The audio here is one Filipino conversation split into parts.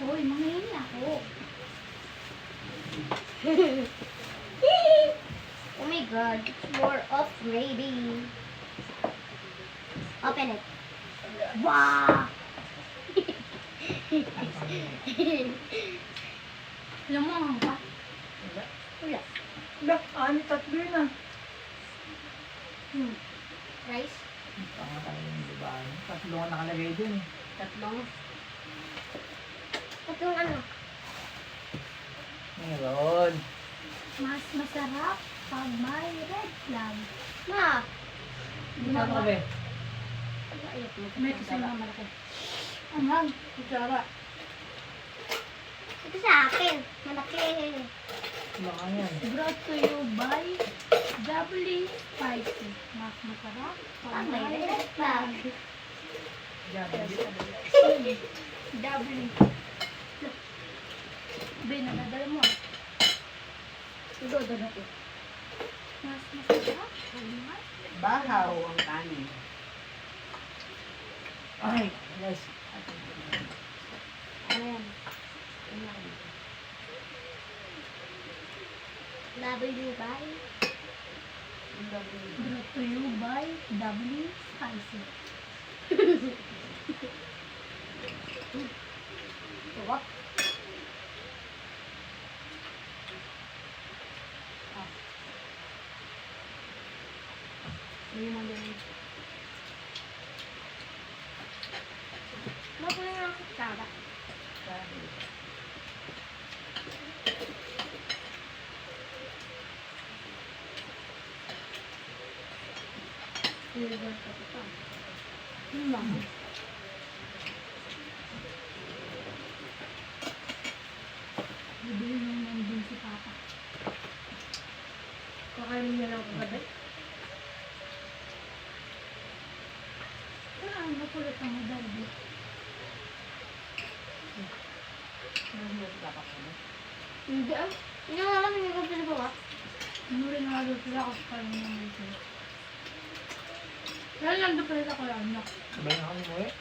Uy, manghihingi ako. Oh my god, it's more of maybe. Open it. Wow! Lamang ka? Wala. Wala. Wala. Tatlo yun ah. Rice? Tama tayo yung diba? Tatlo nga nakalagay dun eh. Tatlong. Tatlong ano? Meron. Mas masarap pag may red flag. Ma! Ano ka be? Ayot mo. May kasi mga malaki. Anghang. Kutsara. Ito sa akin. Malaki. Baka yan. Brought to you by Doubly Spicy. Mas masarap pag Pag may may red red flag. Doubly. Ben, nadala mo. Dodo na ko. Mas masarap pag may Bahaw ang kanin. Ay, yes. Ano yan? W by? brought to you by Doubly Spicy. What? Hindi mo din. Bago na lang kutsara. Silver ka pa. Ano lang? Bibili nung nandun si Papa. Kakainin niya lang kagabi. Ano, nakulit ang madali. Hindi ah. Yun nga lang, hindi ko pinagawa. Ano rin nga doon sila kasi parang naman sila. Kaya lang doon pala ako yung anak. Sabay na kami mo eh.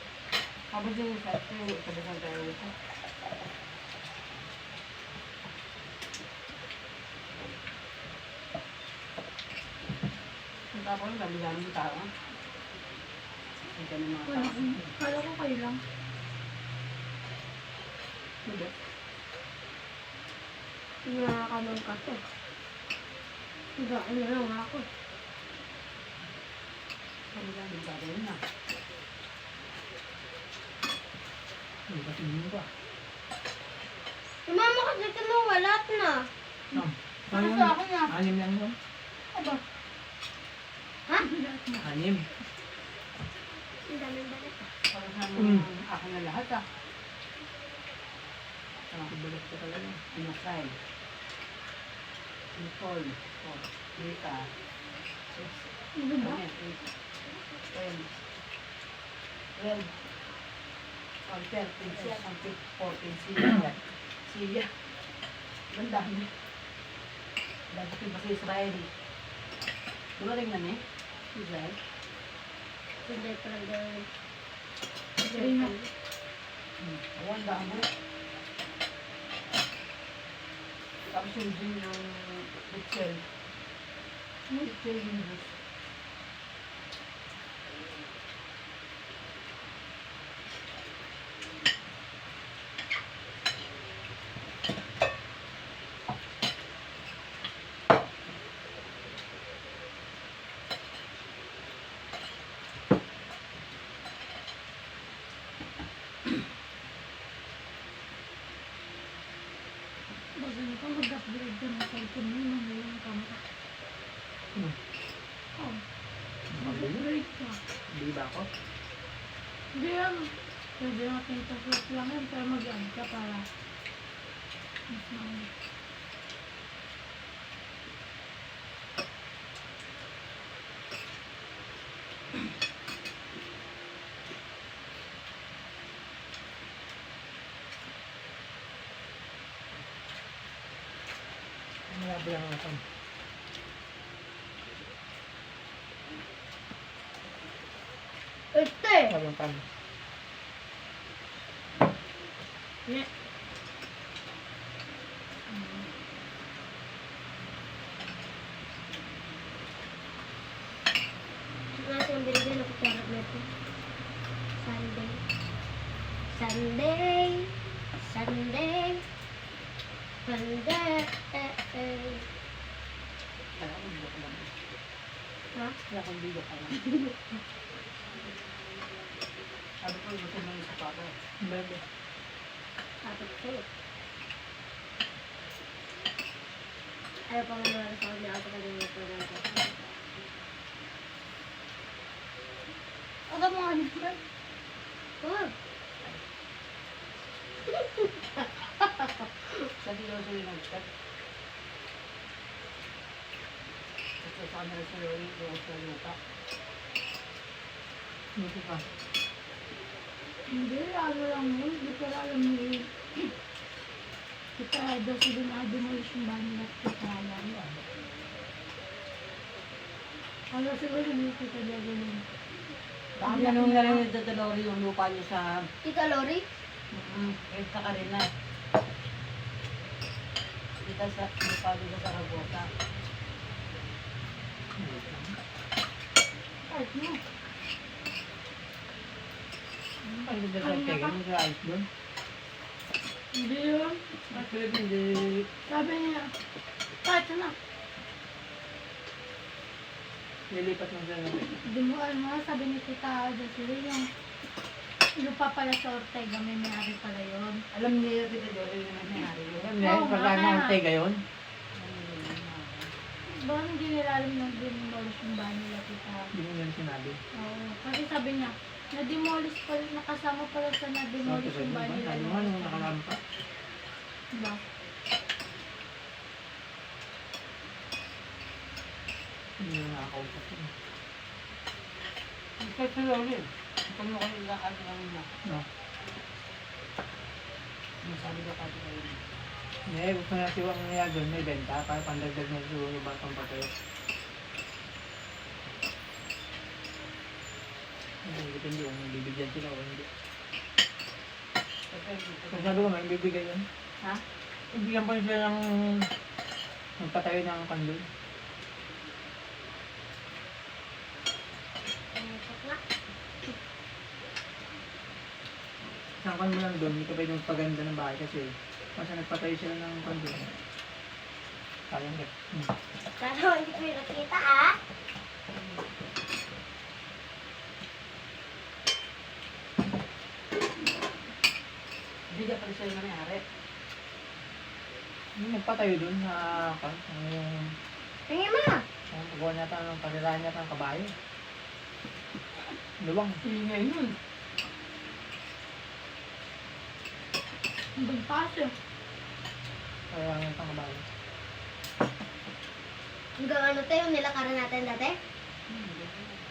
Kapag din sa tayo, sabihan tayo ito. Ang tapos, sabihan mo tao. Hindi ka ng mga Wala, tao. kala ko kayo lang. Hindi. Hindi nakakamang kaso. Diba, ano lang ako. Sabihan mo tao na. Hindi kasi hindi pa. Mama, kasi ito mo, wala na. Ano sa akin na? Anim lang yun. Aba. Ha? Anim. Ang daming balik. Parang sa akin na lahat ah. Ibalot ko talaga. Inasay. Nicole. Rita. Ano ba? Ten. 12. 13 siya. 14 siya. Siya. Ang dami. Dati ko ba sa Israel? Dumating na niya? Israel? Hindi pa lang gawin. Sige na. Ang dami. Tapos yung gin ng Richel. Richel yung juice. Bago na ka mag-upgrade ka ng cellphone mo, nangyayang ang camera. Ano? Oh, Mabili. mag-upgrade ka. Hindi ba ako? Hindi yan. Pwede natin ito lang yan, pero mag-add ka para mas maayos. Malabo lang ako. Ito eh. Sabang pan. Sunday. Sunday. Kaya akong video ka lang. Ha? Kaya akong video ka lang. Sabi ko, gusto mo yung sapato. Bebe. Tapos ko. Ayaw pa nga naman sa kanya. Ako pa din yung program ko. Aga mo ano ba? Oh. Sabi daw sa'yo nag-step. Gusto sa kanila sa'yo yung sa lupa. Buti pa. Hindi, ano lang yun. Hindi ko alam yun. Kita daw sila na demolish yung bahay nila. Kita alam. Ano siguro hindi kita gagawin. Dahil ganun nga rin nagdadalori yung lupa niyo sa... Tita Lori? Kahit sa Karina. Kita sa lupa dito sa Rabota. Kahit mo. Ay, hindi sa tega. Hindi sa ayos doon. Hindi yun. Actually, hindi. Sabi niya, kahit na. Nilipat mo siya natin. Hindi mo ano, sabi ni Tita Jocelyn, yung lupa pala sa Ortega, may may-ari pala yun. Alam niya Tita Jory yung nangyari yun. Alam niya, Oo, pagkaan kaya- ng tega yun. Baka hindi nila alam na demolish yung bahay nila, Tita. Hindi mo yan sinabi. Oo, kasi sabi niya, na-demolish pala, nakasama pala sa na-demolish yung bahay nila. Sabi mo, nung nakarampa. Diba? Hindi mo nakakausap yun. Kahit sa Jory. Kung mo kayo lakad lang mo. No. Masabi ka pati kayo. Hindi, gusto na siwang niya doon, may benta, para pandagdag na siguro yung batang patay. Depende kung bibigyan sila o hindi. Kung sabi ko, may bibigay yun. Ha? Ibigyan pa rin sila ng magpatayo ng kandun. Isang kan mo lang doon, hindi ka pwede magpaganda ng bahay kasi masa nagpatayo sila ng kandun. Sayang ka. Pero hindi ko yung nakita ah. Hindi ka pala sa'yo nangyari. Yung nagpatayo doon na yung Tingin mo. pagawa niya ng pagkakain niya ng kabayo. Luwang. Ingay nun. Ang bagpas eh. Kaya ng kabayo. Hanggang ano tayo, yung nilakaran natin dati?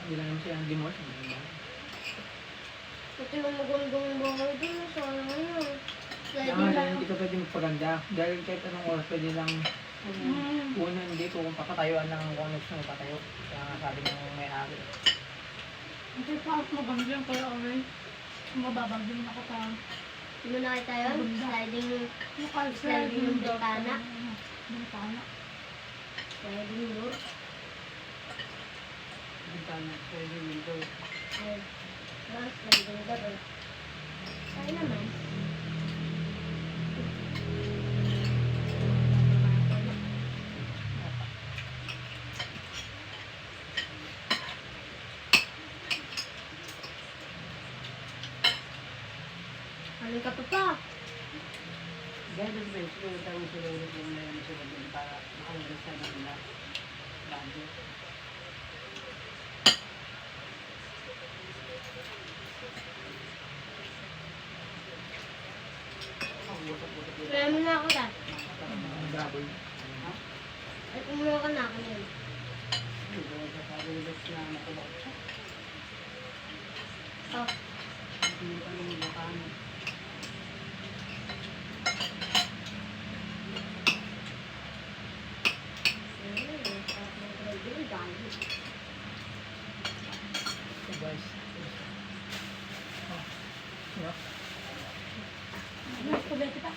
Hindi lang naman siya ang demolish. Ito yung magandang bahay dun. Sana ngayon. Kaya Sliding nga lang. hindi ka pwede magpaganda. Dahil kahit anong oras pwede lang una hindi ko kung papatayuan lang kung ano gusto mo patayo. Kaya nga sabi ng may-ari. Hindi pa ako mabanggang kaya okay. Mababanggang ako pa. Hindi mo nakita yun? Sliding, Mukha Sliding yung bintana. Bintana. sliding door. Bintana, pwede window. Ay, sliding door. Saan naman? Ano ka pa? Dahil sa bench ko, tawag sila ulit yung meron sila din para makawalas sa nila. Budget. Ang usap-usap yun. Kaya mo na ako dad. Ang graboy. Ha? Ay, kumuha ka na ako yun. Hindi ko sasabi nila na nakulot siya. Oh, Hindi pa nung bakaan. So guys. Oh. Yeah. Ano, spaghetti pa?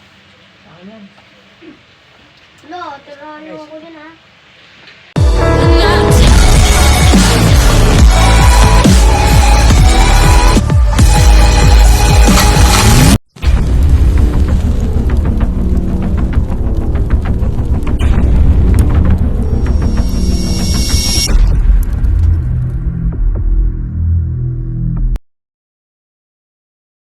Sa akin yan. Lo, tirahan mo ako din ha.